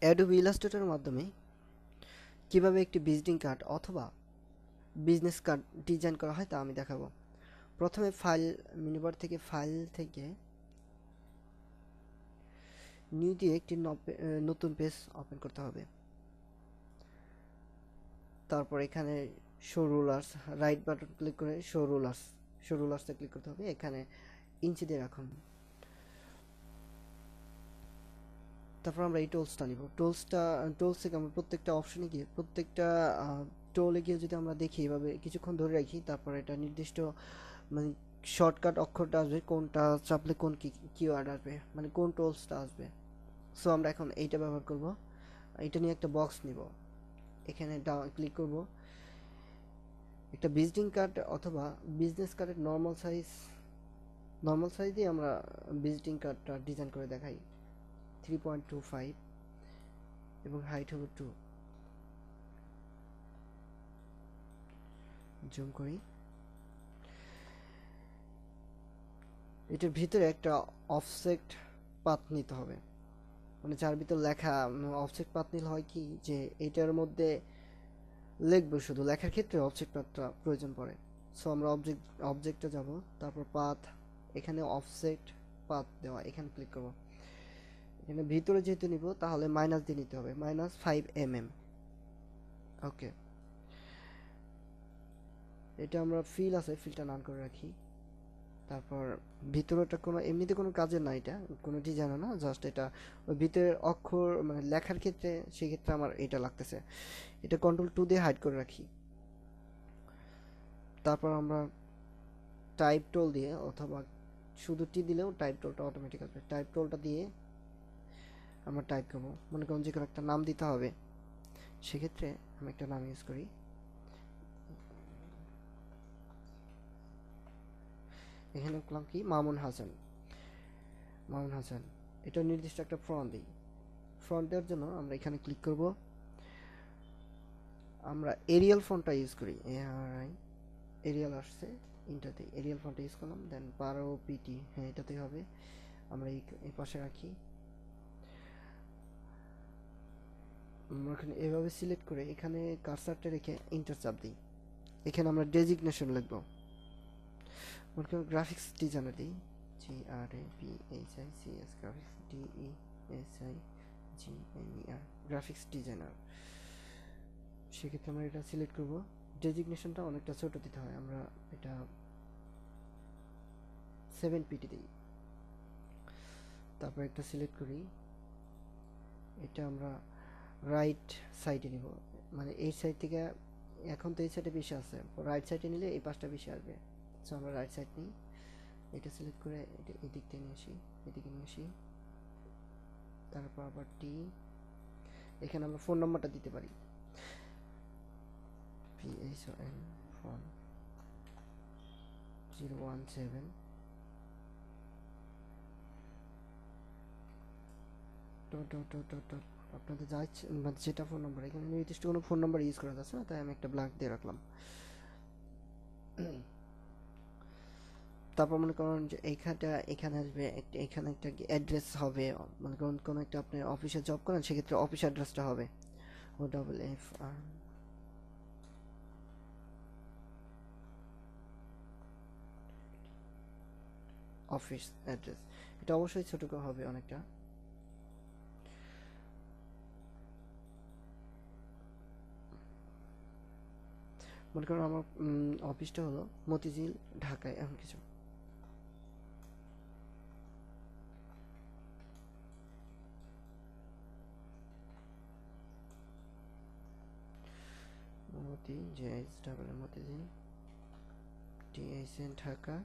Adobe ইলাস্ট্রেটরের মাধ্যমে কিভাবে একটি ভিজিটিং কার্ড অথবা বিজনেস কার্ড ডিজাইন করা হয় তা আমি দেখাবো। প্রথমে ফাইল মেনু বার থেকে ফাইল থেকে নিউ দিয়ে একটি নতুন পেজ ওপেন করতে হবে। তারপর এখানে show rulers right button click করে শো রুলার্সে ক্লিক করতে হবে। এখানে ইঞ্চি দিয়ে রাখুন। তারপর আমরা এই টুলসটা নিব। টুলস থেকে আমরা প্রত্যেকটা অপশনে গিয়ে প্রত্যেকটা টোলে গিয়ে যদি আমরা দেখি এভাবে কিছুক্ষণ ধরে রাখি, তারপর এটা নির্দিষ্ট মানে শর্টকাট অক্ষরটা আসবে, কোনটা চাপলে কোন কিওয়ার্ড আসবে, মানে কোন টুলসটা আসবে। সো আমরা এখন এইটা ব্যবহার করব। এটা নিয়ে একটা বক্স নিব, এখানে ক্লিক করব। একটা ভিজিটিং কার্ড অথবা বিজনেস কার্ডের নর্মাল সাইজ দিয়ে আমরা ভিজিটিং কার্ডটা ডিজাইন করে দেখাই। 3.25 এবং হাইট হলো 2। জুম করি। এটার ভিতরে একটা অফসেট পাথ নিতে হবে, মানে যার ভিতর লেখা। অফসেট পাথ নিলে হয় কি যে এটার মধ্যে লিখবো, শুধু লেখার ক্ষেত্রে অবজেক্ট পাথটা প্রয়োজন পড়ে। সো আমরা অবজেক্টে যাব, তারপর পাথ, এখানে অফসেট পাথ দেওয়া, এখানে ক্লিক করব। এখানে ভিতরে যেহেতু নিব তাহলে মাইনাস দিয়ে নিতে হবে, -5 mm। ওকে, এটা আমরা ফিলটা নান করে রাখি। তারপর ভিতরটা কোনো এমনিতে কোনো কাজের না, এটা কোনো ডিজাইনও না, জাস্ট এটা ওই ভিতরের অক্ষর মানে লেখার ক্ষেত্রে, সেক্ষেত্রে আমার এটা লাগতেছে। এটা কন্ট্রোল 2 দিয়ে হাইড করে রাখি। তারপর আমরা টাইপ টোল দিয়ে অথবা শুধু টি দিলেও টাইপ টোলটা অটোমেটিক আসবে। টাইপ টোলটা দিয়ে আমরা টাইপ করবো, মনে করুন যে কোনো একটা নাম দিতে হবে, সেক্ষেত্রে আমি একটা নাম ইউজ করি। এখানে করলাম কি মামুন হাসান। এটা নির্দিষ্ট একটা ফ্রন্ট দিই। ফ্রন্ট দেওয়ার জন্য আমরা এখানে ক্লিক করব। আমরা এরিয়াল ফন্টটা ইউজ করি, এরিয়াল আসছে, ইন্টারতে এরিয়াল ফন্টটা ইউজ করলাম। দেন 12 pt, হ্যাঁ এটাতেই হবে। আমরা এই পাশে রাখি। আমরা এখানে এভাবে সিলেক্ট করে এখানে কার্সারটা রেখে ইন্টার চাপ দিই। এখানে আমরা ডেজিগনেশন লিখব, মনে করেন গ্রাফিক্স ডিজাইনার দিই, GRAPHICS, graphics DESIGNER, graphics designer. সেক্ষেত্রে আমরা এটা সিলেক্ট করব। ডেজিগনেশনটা অনেকটা ছোট দিতে হয়, আমরা এটা 7 pt দিই। তারপর একটা সিলেক্ট করি, এটা আমরা রাইট সাইডে নিব, মানে এই সাইড থেকে। এখন তো এই সাইডে বেশি আছে, রাইট সাইডে নিলে এই পাশটা বেশি আসবে। সো আমরা রাইট সাইড নিই। এটা সিলেক্ট করে এটা এদিক থেকে নিয়ে আসি, এদিকে নিয়ে আসি। তারপর আবার টি, এখানে আমরা ফোন নাম্বারটা দিতে পারি, PHON ফোন 017। আপনাদের যা ইচ্ছে, মানে যেটা ফোন নাম্বার, এখানে নির্দিষ্ট কোনো ফোন নাম্বার ইউজ করা যাচ্ছে না, তাই আমি একটা ব্ল্যাঙ্ক দিয়ে রাখলাম। তারপর মনে করুন যে এখানে আসবে, এখানে একটা অ্যাড্রেস হবে, মনে করুন কোনো একটা আপনি অফিসে জব করেন, সেক্ষেত্রে অফিস অ্যাড্রেসটা হবে OFFR, অফিস অ্যাড্রেস। এটা অবশ্যই ছোট হবে অনেকটা। মনে করুন আমার অফিসটা হলো মতিঝিল, ঢাকায়, এমন কিছু। মতিঝিল, THN, ঢাকা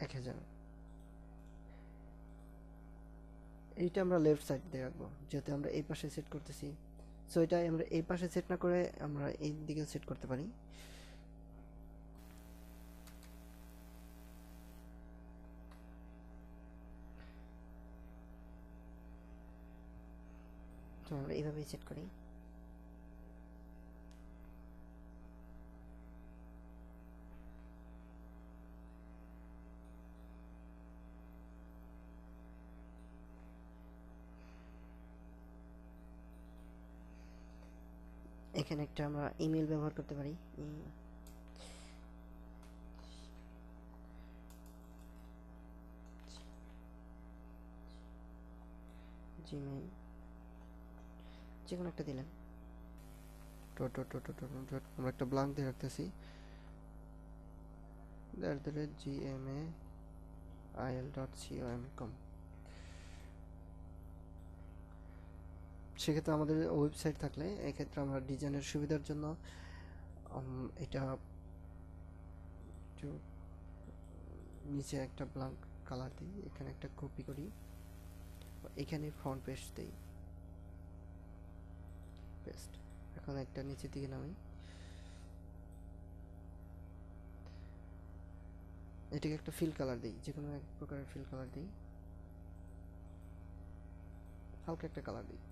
1000। এইটা আমরা লেফট সাইড দিয়ে রাখবো, যেহেতু আমরা এই পাশে সেট করতেছি। সো এটা আমরা এই পাশে সেট না করে আমরা এই দিকে সেট করতে পারি। তো আমরা এইভাবেই সেট করি। এখানে একটা আমরা ইমেল ব্যবহার করতে পারি, জিমেইল, যে কোনো একটা দিলেন। আমরা একটা ব্ল্যাঙ্ক দিয়ে রাখতেছি, gmail.com। সেক্ষেত্রে আমাদের ওয়েবসাইট থাকলে এক্ষেত্রে আমরা ডিজাইনের সুবিধার জন্য এটা একটু নিচে একটা ব্ল্যাঙ্ক কালার দিই, এখানে একটা কপি করি, এখানে ফ্রন্ট পেজ দিই, পেস্ট। এখন একটা নিচের দিকে নামি, এটাকে একটা ফিল কালার দিই, যে কোনো এক প্রকারের ফিল কালার দিই, হালকা একটা কালার দিই।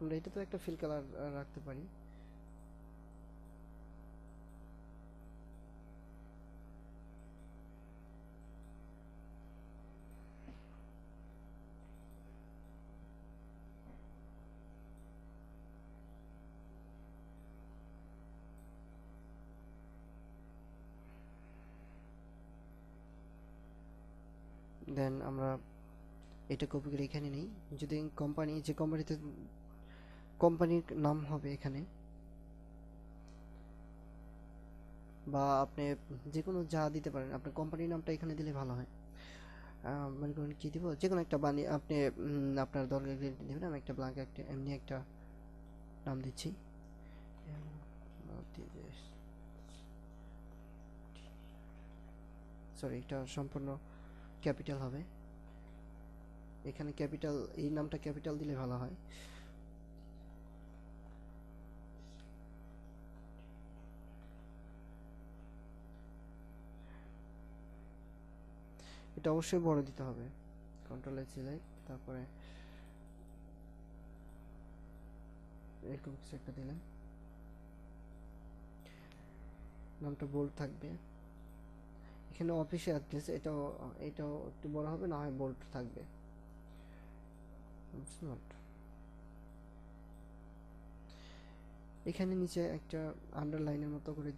আমরা এটা তো একটা ফিল কালার রাখতে পারি। দেন আমরা এটা কপি করে এখানে নেই, যদি কোম্পানি, যে কোম্পানিতে কোম্পানির নাম হবে এখানে, বা আপনি যে কোনো যা দিতে পারেন, আপনার কোম্পানির নামটা এখানে দিলে ভালো হয়। মনে করেন কি দিব, যে কোনো একটা বানিয়ে আপনি আপনার দরকার দেবেন। আমি একটা ব্ল্যাঙ্ক একটা এমনি একটা নাম দিচ্ছি, সরি এটা সম্পূর্ণ ক্যাপিটাল হবে, এখানে ক্যাপিটাল, এই নামটা ক্যাপিটাল দিলে ভালো হয়। এটা অবশ্যই বড় দিতে হবে, কন্ট্রোল এ সিলেক্ট, তারপরে এরকম কিছু একটা দিলাম, নামটা বোল্ড থাকবে। এখানে অফিসে অ্যাড্রেস, এটাও এটাও একটু বড় হবে, না হয় বোল্ড থাকবে। এখানে নিচে একটা আন্ডারলাইনের মতো করে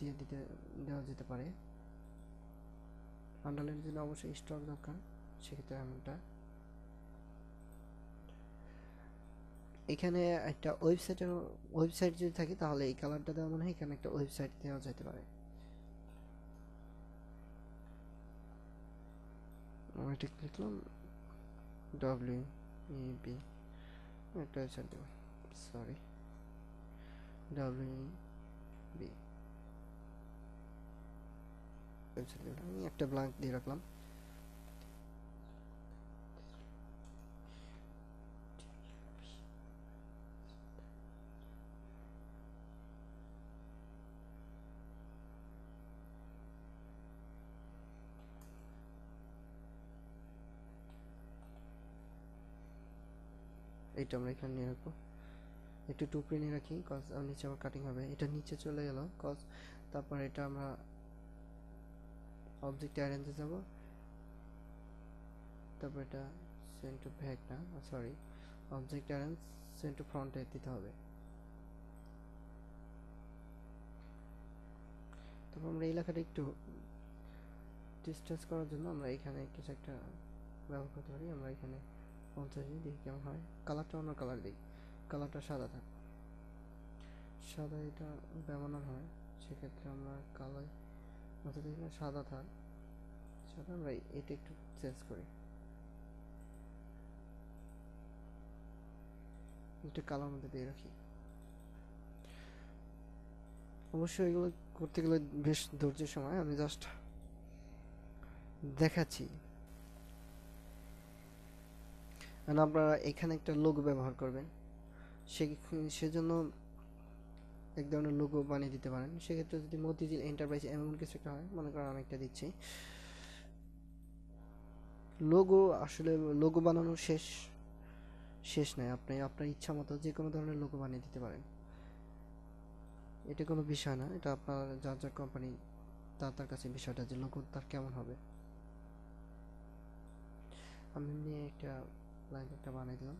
দেওয়া যেতে পারে। আন্ডারলাইনের জন্য অবশ্যই স্টক দরকার, সেক্ষেত্রে এমনটা। এখানে একটা ওয়েবসাইট যদি থাকে তাহলে এই কালারটা দেওয়া মনে হয় এখানে একটা ওয়েবসাইট দেওয়া যেতে পারে। আমি এটা লিখলাম WEB, একটা ওয়েবসাইট দেবো, সরি WEB ওয়েবসাইট দেবো, আমি একটা ব্ল্যাঙ্ক দিয়ে রাখলাম। এইটা আমরা এখানে নিয়ে রাখবো, একটু টুকরে নিয়ে রাখি, কজ নিচে আবার কাটিং হবে। এটা নিচে চলে গেল কজ, তারপর এটা আমরা অবজেক্ট অ্যারেঞ্জে যাব, তারপর এটা সেন্ড টু ব্যাক, না sorry, object arrange send to ফ্রন্টে দিতে হবে। তারপর আমরা এই লেখাটা একটু ডিসটেন্স করার জন্য আমরা এখানে কিছু একটা ব্যবহার করতে পারি। আমরা এখানে 50 দিই, কেমন হয়, কালারটা অন্য কালার দিই, কালারটা সাদা থাক, সাদা এটা ব্যবহার হয়, সেক্ষেত্রে আমরা কালার মতো দিই না, সাদা থাক, সাদা। আমরা এটা একটু চেঞ্জ করি, এটা কালার মধ্যে দিয়ে রাখি। অবশ্যই এগুলো করতে গেলে বেশ ধৈর্যের সময়, আমি জাস্ট দেখাচ্ছি। আপনারা এখানে একটা লোগো ব্যবহার করবেন, সেজন্য এক ধরনের লোগো বানিয়ে দিতে পারেন। সেক্ষেত্রে যদি মতিঝিল এন্টারপ্রাইজ এমন কিছু একটা হয়, মনে করেন আমি একটা দিচ্ছি লোগো, আসলে লোগো বানানোর শেষ নাই, আপনি আপনার ইচ্ছা মতো যে কোনো ধরনের লোগো বানিয়ে দিতে পারেন, এটা কোনো বিষয় না। এটা আপনার যার যার কোম্পানি তার কাছে বিষয়টা, যে লোগো তার কেমন হবে। আমি নিয়ে একটা লাইন একটা বানিয়ে দিলাম।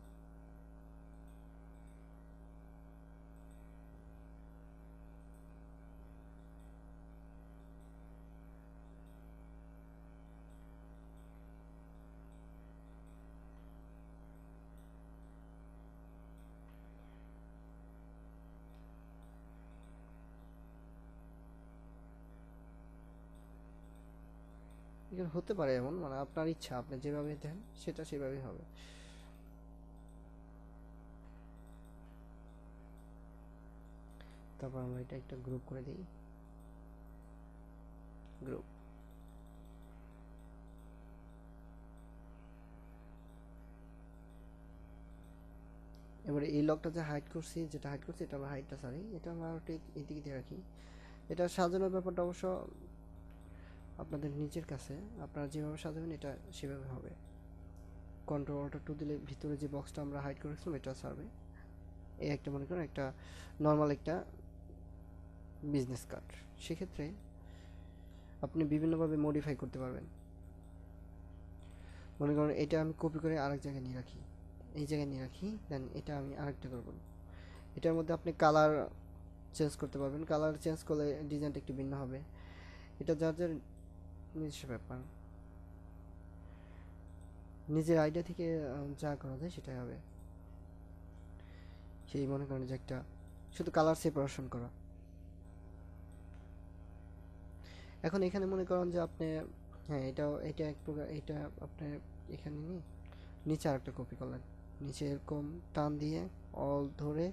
এখানে হতে পারে এমন, মানে আপনার ইচ্ছা, আপনি যেভাবে দেন সেটা সেভাবেই হবে। তারপর আমরা এটা একটা গ্রুপ করে দিই, গ্রুপ। এবারে এই লকটা যে হাইড করছি, যেটা হাইড করছি এটা আমরা হাইডটা সরি, এটা আমরা ঠিক এইদিকে দিয়ে রাখি। এটা সাজানোর ব্যাপারটা অবশ্য আপনাদের নিজের কাছে, আপনারা যেভাবে সাজাবেন এটা সেভাবে হবে। কন্ট্রোল অল্টার টু দিলে ভিতরে যে বক্সটা আমরা হাইড করেছিলাম এটা ছাড়বে। এই একটা মনে করেন একটা নর্মাল একটা বিজনেস কার্ড, সেক্ষেত্রে আপনি বিভিন্নভাবে মডিফাই করতে পারবেন। মনে করেন এটা আমি কপি করে আরেক জায়গায় নিয়ে রাখি, এই জায়গায় নিয়ে রাখি, দেন এটা আমি আরেকটা করব। এটার মধ্যে আপনি কালার চেঞ্জ করতে পারবেন, কালার চেঞ্জ করলে ডিজাইনটা একটু ভিন্ন হবে। এটা যার যার নিজস্ব ব্যাপার, নিজের আইডিয়া থেকে যা করা যায় সেটাই হবে। সেই মনে করেন যে একটা শুধু কালার সেপারেশন করা। এখন এখানে মনে করেন যে আপনি, হ্যাঁ এটাও, এটা এক প্রকার, এটা আপনি এখানে নিয়ে নিচে আরেকটা কপি করলেন, নিচে এরকম টান দিয়ে অল ধরে,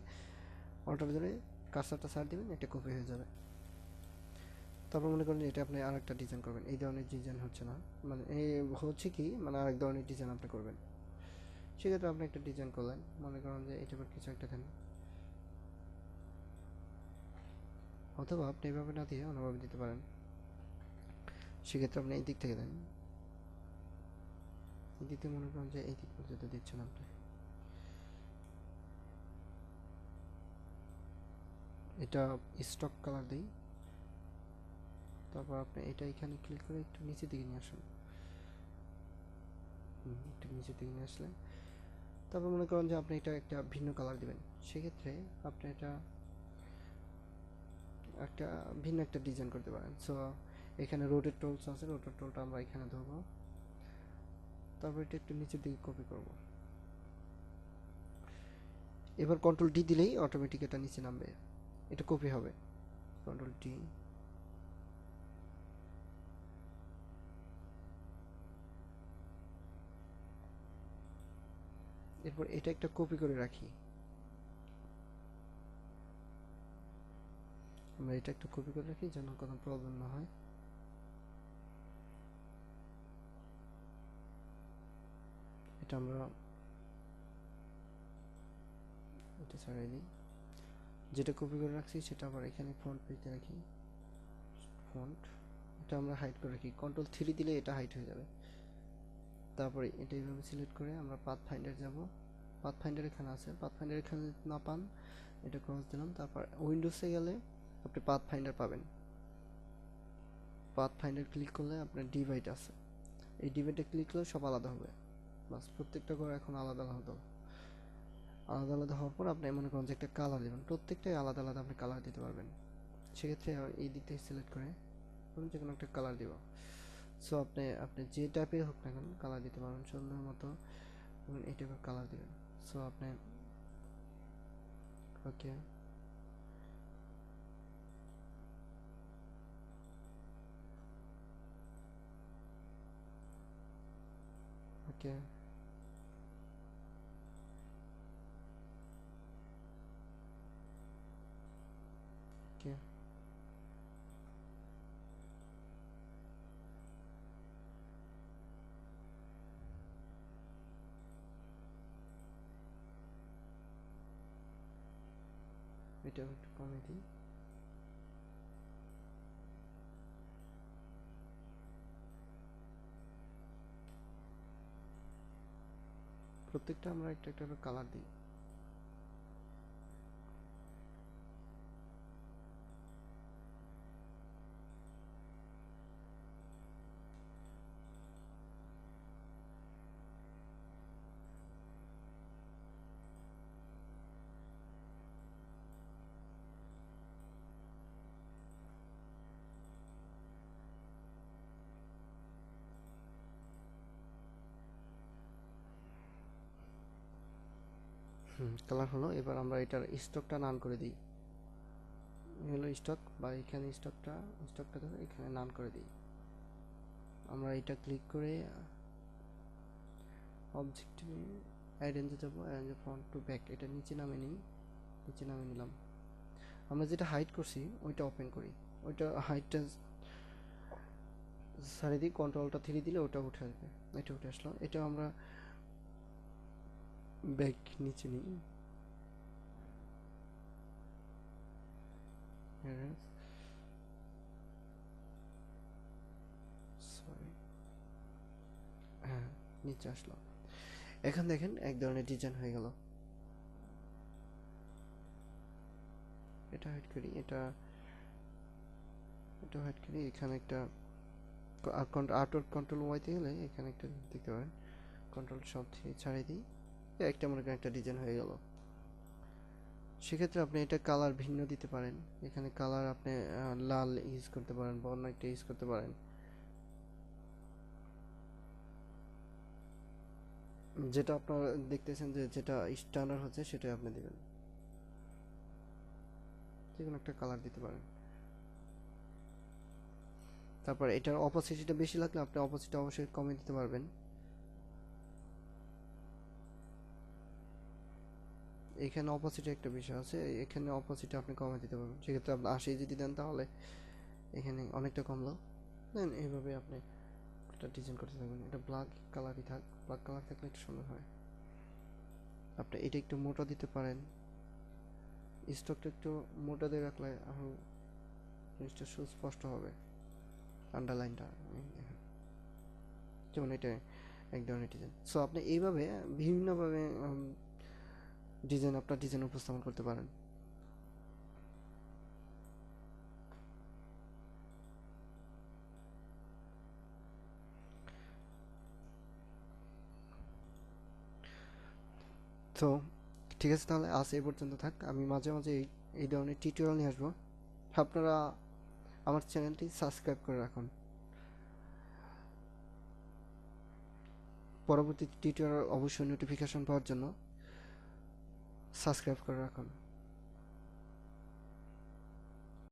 অল্টার ধরে কার্সারটা ছাড় দিবেন, একটা কপি হয়ে যাবে। তারপর মনে করেন এটা আপনি আরেকটা ডিজাইন করবেন, এই ধরনের ডিজাইন হচ্ছে না, মানে এই হচ্ছে কি, মানে আরেক ধরনের ডিজাইন আপনি করবেন। সেক্ষেত্রে আপনি একটা ডিজাইন করলেন, মনে করেন যে এটা কিছু একটা দেন, অথবা আপনি এভাবে না দিয়ে অন্যভাবে দিতে পারেন। সেক্ষেত্রে আপনি এই দিক থেকে দেন, এই দিকে মনে করেন যে এই দিক পর্যন্ত দিচ্ছেন আপনি। এটা স্টক কালার দিই, তারপর আপনি এটা এখানে ক্লিক করে একটু নিচের দিকে নিয়ে আসুন, একটু নিচের দিকে নিয়ে আসলেন। তারপর মনে করেন যে আপনি এটা একটা ভিন্ন কালার দিবেন, সেক্ষেত্রে আপনি এটা একটা ভিন্ন একটা ডিজাইন করতে পারেন। সো এখানে রোটেট টুলস আছে, রোটেট টুলটা আমরা এখানে ধরবো, তারপর এটা একটু নিচের দিকে কপি করব। এবার কন্ট্রোল ডি দিলেই অটোমেটিক এটা নিচে নামবে, এটা কপি হবে। কন্ট্রোল ডি, এরপর এটা একটা কপি করে রাখি, আমরা এটা একটা কপি করে রাখি যেন কোনো প্রবলেম না হয়। এটা আমরা এটা ছাড়াই দিই, যেটা কপি করে রাখছি সেটা আবার এখানে ফন্ট পেতে রাখি, ফন্ট। এটা আমরা হাইড করে রাখি, কন্ট্রোল থ্রি দিলে এটা হাইড হয়ে যাবে। তারপরে এটা এইভাবে সিলেক্ট করে আমরা পাথ ফাইন্ডার যাব, পাথ ফাইন্ডার এখানে আছে, পাথ ফাইন্ডার এখানে না পান এটা ক্রস দিলাম। তারপর উইন্ডোজে গেলে আপনি পাথ ফাইন্ডার পাবেন, পাথ ফাইন্ডার ক্লিক করলে আপনার ডিভাইড আছে, এই ডিভাইডে ক্লিক করলে সব আলাদা হবে। বাস প্রত্যেকটা ঘর এখন আলাদা আলাদা, আলাদা আলাদা হওয়ার পর আপনি মনে করেন যে একটা কালার দেবেন, প্রত্যেকটাই আলাদা আলাদা আপনি কালার দিতে পারবেন। সেক্ষেত্রে এই দিক থেকে সিলেক্ট করে আমি যে কোনো একটা কালার দিব। সো আপনি আপনি যে টাইপের হোক না কেন কালার দিতে পারবেন, সুন্দর মতো এই টাইপের কালার দিবেন। সো আপনি ওকে, ওকে, ওকে, এটা একটু কমে দিই। প্রত্যেকটা আমরা একটা একটা করে কালার দিই। কালার হলো। এবার আমরা এটার স্টকটা নান করে দিই। হলো স্টক, বা এখানে স্টকটা ধরে এখানে নান করে দিই। আমরা এটা ক্লিক করে অবজেক্টে অ্যারেঞ্জে যাব, অ্যারেঞ্জে ফ্রন্ট টু ব্যাক, এটা নিচে নামিয়ে নিই। নিচে নামিয়ে নিলাম। আমরা যেটা হাইড করছি ওইটা ওপেন করি। ওইটা হাইডটা সারি দিই, কন্ট্রোলটা 3 দিলে ওটা উঠে আসবে। এটা উঠে আসলো। এটা আমরা ব্যাক নিচে নিই, সরি, হ্যাঁ নিচে আসলো। এখন দেখেন এক ধরনের ডিজাইন হয়ে গেল। এটা হাইড করি, এটা হাইড করি। এখানে একটা আর্টওয়ার্ক কন্ট্রোল ওয়াইতে গেলে এখানে একটা দেখতে পারেন, কন্ট্রোল সব ছাড়িয়ে দিই, একটা মনে করেন একটা ডিজাইন হয়ে গেল। সেক্ষেত্রে আপনি এটা কালার ভিন্ন দিতে পারেন। এখানে কালার আপনি লাল ইউজ করতে পারেন বা অন্য একটা ইউজ করতে পারেন। যেটা আপনারা দেখতেছেন যে যেটা স্ট্যান্ডার্ড হচ্ছে সেটাই আপনি দিবেন, যে কোনো একটা কালার দিতে পারেন। তারপর এটার অপোসিটিটা বেশি লাগলে আপনি অপোসিটটা অবশ্যই কমে দিতে পারবেন। এখানে অপোসিটে একটা বিষয় আছে, এখানে অপোসিটে আপনি কমে দিতে পারবেন। সেক্ষেত্রে আপনি 80 যদি দেন তাহলে এখানে অনেকটা কমলো। দেন এইভাবে আপনি একটা ডিজাইন করতে থাকবেন। এটা ব্ল্যাক কালারই থাক, ব্ল্যাক কালার থাকলে একটু সুন্দর হয়। আপনি এটা একটু মোটা দিতে পারেন, স্টকটা একটু মোটা দিয়ে রাখলে আরো জিনিসটা সুস্পষ্ট হবে। আন্ডারলাইনটা যেমন এটা এক ধরনের ডিজাইন। সো আপনি এইভাবে বিভিন্নভাবে ডিজাইন আপনার ডিজাইন উপস্থাপন করতে পারেন। তো ঠিক আছে, তাহলে আজ এই পর্যন্ত থাক। আমি মাঝে মাঝে এই ধরনের টিউটোরিয়াল নিয়ে আসবো। আপনারা আমার চ্যানেলটি সাবস্ক্রাইব করে রাখুন। পরবর্তী টিউটোরিয়াল অবশ্যই নোটিফিকেশন পাওয়ার জন্য সাবস্ক্রাইব করে রাখুন।